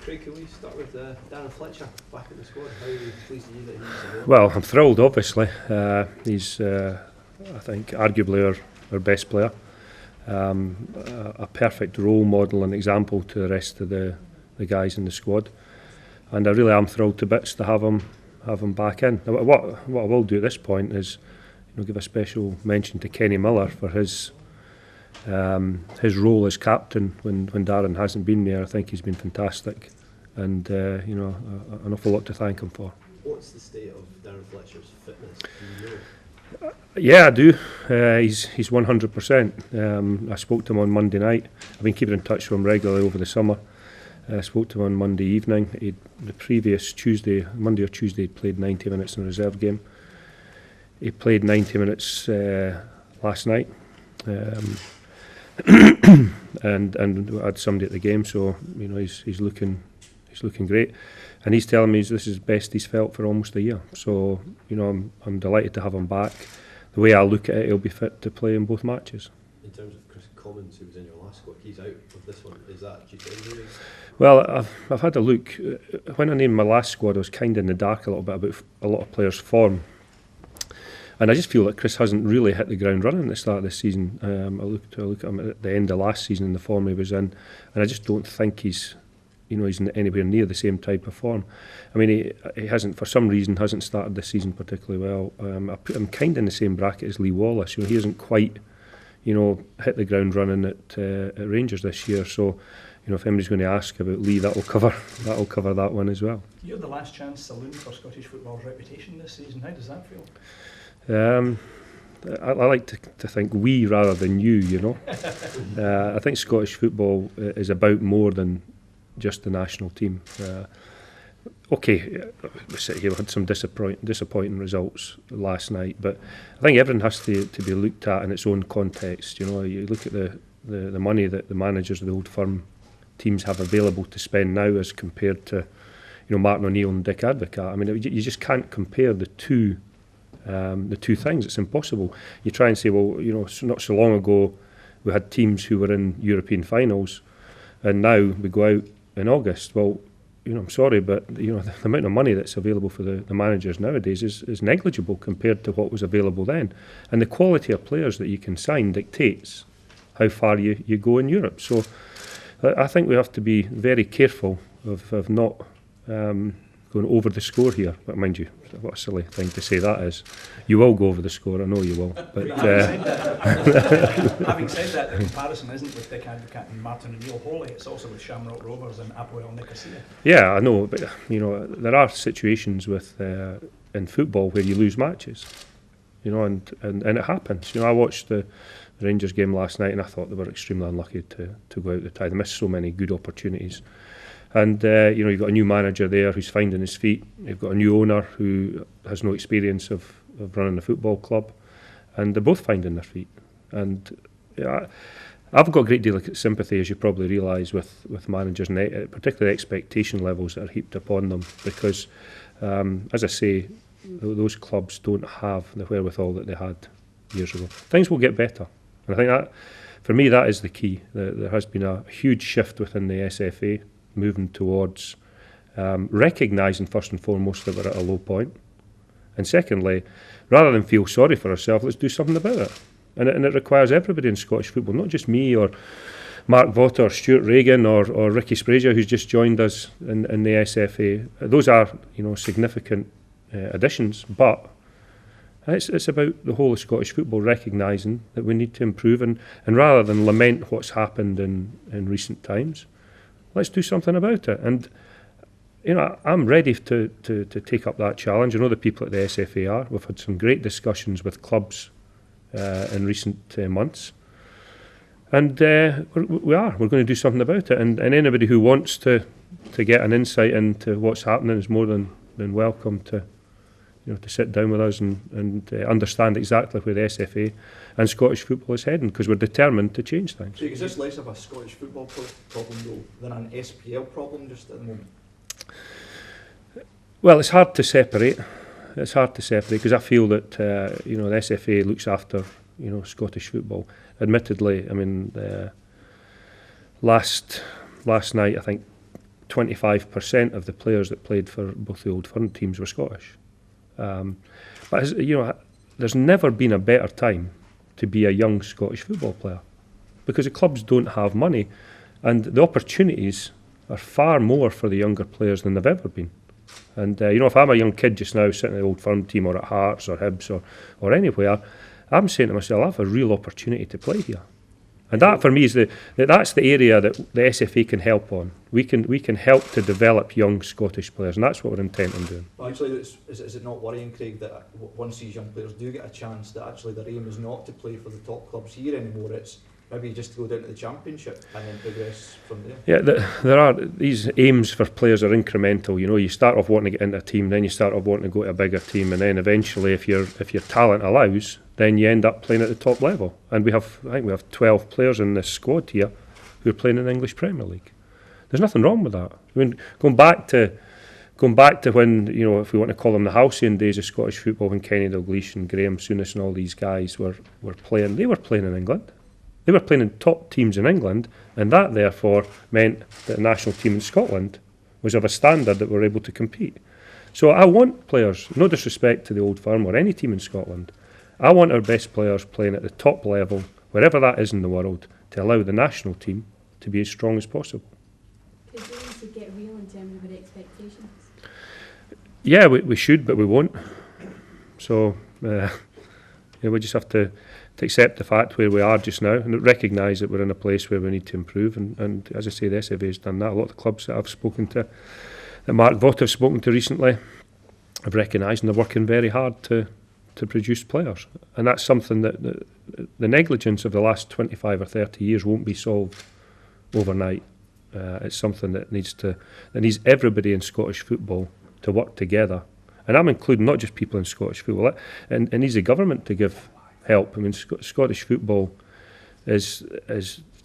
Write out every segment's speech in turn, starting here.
Craig, can we start with Darren Fletcher back in the squad? How pleased are you that he's available? Well, I'm thrilled, obviously. He's, I think, arguably our best player. A perfect role model and example to the rest of the guys in the squad. And I really am thrilled to bits to have him back in. Now, what I will do at this point is give a special mention to Kenny Miller for his role as captain when Darren hasn't been there. I think he's been fantastic, and an awful lot to thank him for. What's the state of Darren Fletcher's fitness? Do you know? Yeah, I do. He's 100%. I spoke to him on Monday night. I've been keeping in touch with him regularly over the summer. I spoke to him on Monday evening. The previous Monday or Tuesday, he'd played 90 minutes in a reserve game. He played 90 minutes last night. and I had somebody at the game, so he's looking great, and he's telling me this is the best he's felt for almost a year. So I'm delighted to have him back. The way I look at it, he'll be fit to play in both matches. In terms of Chris Commons, who was in your last squad, he's out of this one. Is that due to injury? Well, I've had a look. When I named my last squad, I was kind of in the dark a little bit about a lot of players' form. And I just feel that Chris hasn't really hit the ground running at the start of this season. I look at him at the end of last season in the form he was in, and I just don't think he's anywhere near the same type of form. I mean, he hasn't, for some reason, hasn't started this season particularly well. I put him kind of in the same bracket as Lee Wallace. He hasn't quite, hit the ground running at Rangers this year. So, if anybody's going to ask about Lee, that'll cover that one as well. You're the last chance saloon for Scottish football's reputation this season. How does that feel? I like to think we rather than you. I think Scottish football is about more than just the national team. Okay, we sit here, we had some disappointing results last night, but I think everything has to be looked at in its own context. You look at the money that the managers of the Old Firm teams have available to spend now as compared to Martin O'Neill and Dick Advocaat. I mean, you just can't compare the two things. It's impossible. You try and say, well, not so long ago we had teams who were in European finals, and now we go out in August. Well, I'm sorry, but the amount of money that's available for the managers nowadays is negligible compared to what was available then, and the quality of players that you can sign dictates how far you go in Europe. So I think we have to be very careful of not going over the score here. But mind you, what a silly thing to say that is. You will go over the score, I know you will. But having said that, the comparison isn't with Dick Advocaat and Martin O'Neill wholly, it's also with Shamrock Rovers and Apoel Nicosia. Yeah, I know, but there are situations in football where you lose matches, and it happens. I watched the Rangers game last night, and I thought they were extremely unlucky to go out the tie. They missed so many good opportunities. And you've got a new manager there who's finding his feet. You've got a new owner who has no experience of running a football club, and they're both finding their feet. And I've got a great deal of sympathy, as you probably realise, with managers, and particularly expectation levels that are heaped upon them, because, as I say, those clubs don't have the wherewithal that they had years ago. Things will get better, and I think that, for me, that is the key. There has been a huge shift within the SFA, moving towards recognising first and foremost that we're at a low point, and secondly, rather than feel sorry for ourselves, let's do something about it. And it requires everybody in Scottish football, not just me or Mark Votter or Stuart Reagan or Ricky Sprazier, who's just joined us in the SFA. Those are significant additions, but it's about the whole of Scottish football recognising that we need to improve, and rather than lament what's happened in recent times, let's do something about it. And I'm ready to take up that challenge. I know the people at the SFA are. We've had some great discussions with clubs in recent months, and we're going to do something about it. And anybody who wants to get an insight into what's happening is more than welcome to sit down with us and understand exactly where the SFA and Scottish football is heading, because we're determined to change things. So is this less of a Scottish football problem though than an SPL problem just at the moment? Well, it's hard to separate. Because I feel that the SFA looks after Scottish football. Admittedly, I mean, last night I think 25% of the players that played for both the Old Firm teams were Scottish. But there's never been a better time to be a young Scottish football player, because the clubs don't have money, and the opportunities are far more for the younger players than they've ever been. And if I'm a young kid just now sitting in the Old Firm team or at Hearts or Hibs or anywhere, I'm saying to myself, I have a real opportunity to play here. And that for me is that's the area that the SFA can help on. We can help to develop young Scottish players, and that's what we're intent on doing. But actually, is it not worrying, Craig, that once these young players do get a chance, that actually their aim is not to play for the top clubs here anymore? It's maybe just to go down to the Championship and then progress from there. Yeah, there are these aims for players are incremental. You start off wanting to get into a team, then you start off wanting to go to a bigger team, and then eventually, if your talent allows, then you end up playing at the top level. And I think we have 12 players in this squad here who are playing in the English Premier League. There's nothing wrong with that. I mean, going back to when, if we want to call them the halcyon days of Scottish football, when Kenny Dalglish and Graham Souness and all these guys were playing, they were playing in England. They were playing in top teams in England, and that therefore meant that the national team in Scotland was of a standard that were able to compete. So I want players, no disrespect to the Old Firm or any team in Scotland, I want our best players playing at the top level, wherever that is in the world, to allow the national team to be as strong as possible. Could you also get real in terms of our expectations? Yeah, we should, but we won't. So we just have to accept the fact where we are just now and recognise that we're in a place where we need to improve. And as I say, the SFA has done that. A lot of the clubs that I've spoken to, that Mark Vaught have spoken to recently, have recognised, and they're working very hard to produce players. And that's something that the negligence of the last 25 or 30 years won't be solved overnight. It's something that needs everybody in Scottish football to work together. And I'm including not just people in Scottish football. It needs the government to give help. I mean, Scottish football is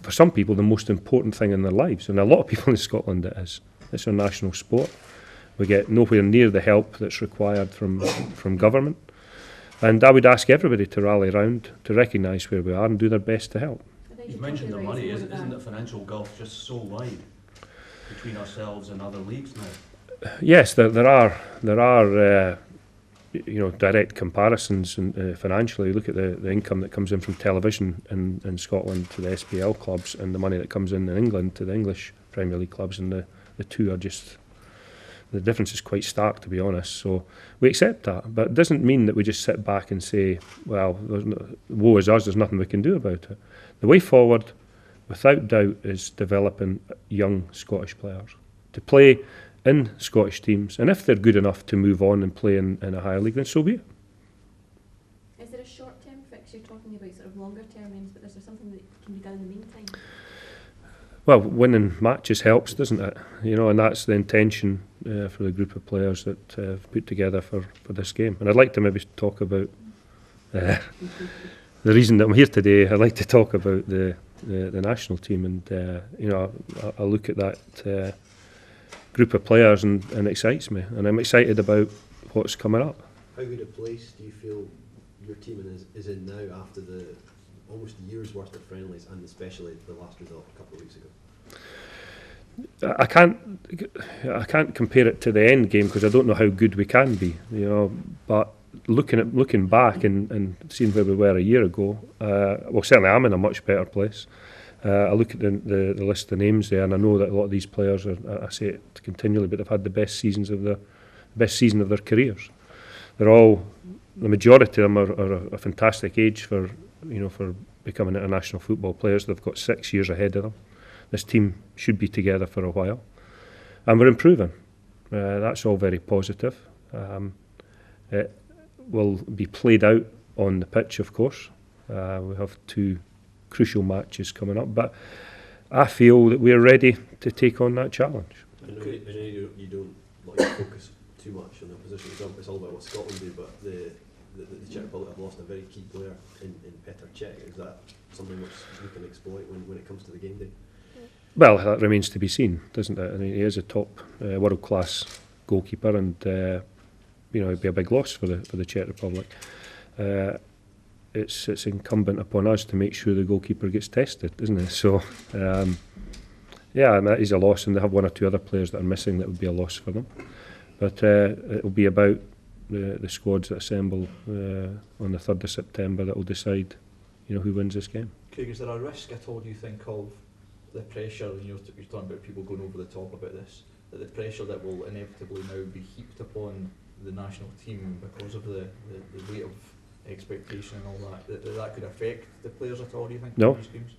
for some people the most important thing in their lives, and a lot of people in Scotland it is. It's our national sport. We get nowhere near the help that's required from government, and I would ask everybody to rally round to recognise where we are and do their best to help. You've mentioned the money. Isn't the financial gulf just so wide between ourselves and other leagues now? Yes, there are direct comparisons financially. Look at the income that comes in from television in Scotland to the SPL clubs, and the money that comes in England to the English Premier League clubs, and the two are just, the difference is quite stark, to be honest. So we accept that, but it doesn't mean that we just sit back and say, well, woe is us, there's nothing we can do about it. The way forward, without doubt, is developing young Scottish players to play in Scottish teams, and if they're good enough to move on and play in a higher league, then so be it. Is there a short-term fix? You're talking about sort of longer-term aims, but is there something that can be done in the meantime? Well, winning matches helps, doesn't it? And that's the intention for the group of players that have put together for this game. And I'd like to maybe talk about the reason that I'm here today. I'd like to talk about the national team, and I look at that group of players and it excites me, and I'm excited about what's coming up. How good a place do you feel your team is in now after the almost a year's worth of friendlies, and especially the last result a couple of weeks ago? I can't compare it to the end game because I don't know how good we can be, but looking back and seeing where we were a year ago, well, certainly I'm in a much better place. I look at the list of names there, and I know that a lot of these players I say it continually, but they've had the best season of their careers. The majority of them are a fantastic age for becoming international football players. They've got 6 years ahead of them. This team should be together for a while, and we're improving. That's all very positive. It will be played out on the pitch, of course. We have 2 crucial matches coming up, but I feel that we're ready to take on that challenge. I know you don't like to focus too much on the opposition. It's all about what Scotland do, but the Czech Republic have lost a very key player in Petr Cech. Is that something which we can exploit when it comes to the game day? Well, that remains to be seen, doesn't it? I mean, he is a top world-class goalkeeper, and it'd be a big loss for the Czech Republic. It's incumbent upon us to make sure the goalkeeper gets tested, isn't it? So, Yeah, and that is a loss, and they have one or two other players that are missing that would be a loss for them. But it will be about the squads that assemble on the 3rd of September that will decide, who wins this game. Craig, is there a risk at all, do you think, of the pressure, you're talking about people going over the top about this, that the pressure that will inevitably now be heaped upon the national team because of the weight of expectation and all that could affect the players at all, do you think? No. In these games?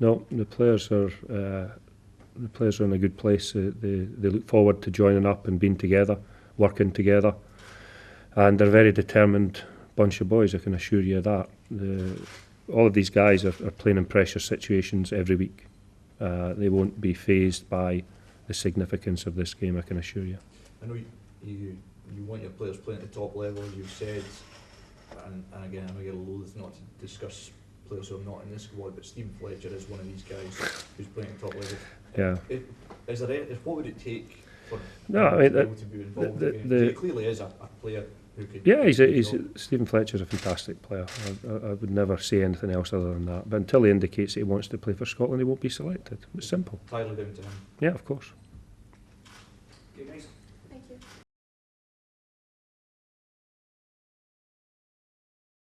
No, the players are in a good place. They look forward to joining up and being together, working together, and they're a very determined bunch of boys, I can assure you of that. All of these guys are playing in pressure situations every week. They won't be fazed by the significance of this game, I can assure you. I know you want your players playing at the top level, as you've said, and again, I know you're loath not to discuss players who are not in this squad, but Stephen Fletcher is one of these guys who's playing at top level. Yeah. What would it take for him I to be able to be involved in the game? He clearly is a player who could... Yeah, Stephen Fletcher's a fantastic player. I would never say anything else other than that. But until he indicates that he wants to play for Scotland, he won't be selected. It's simple. Entirely down to him. Yeah, of course.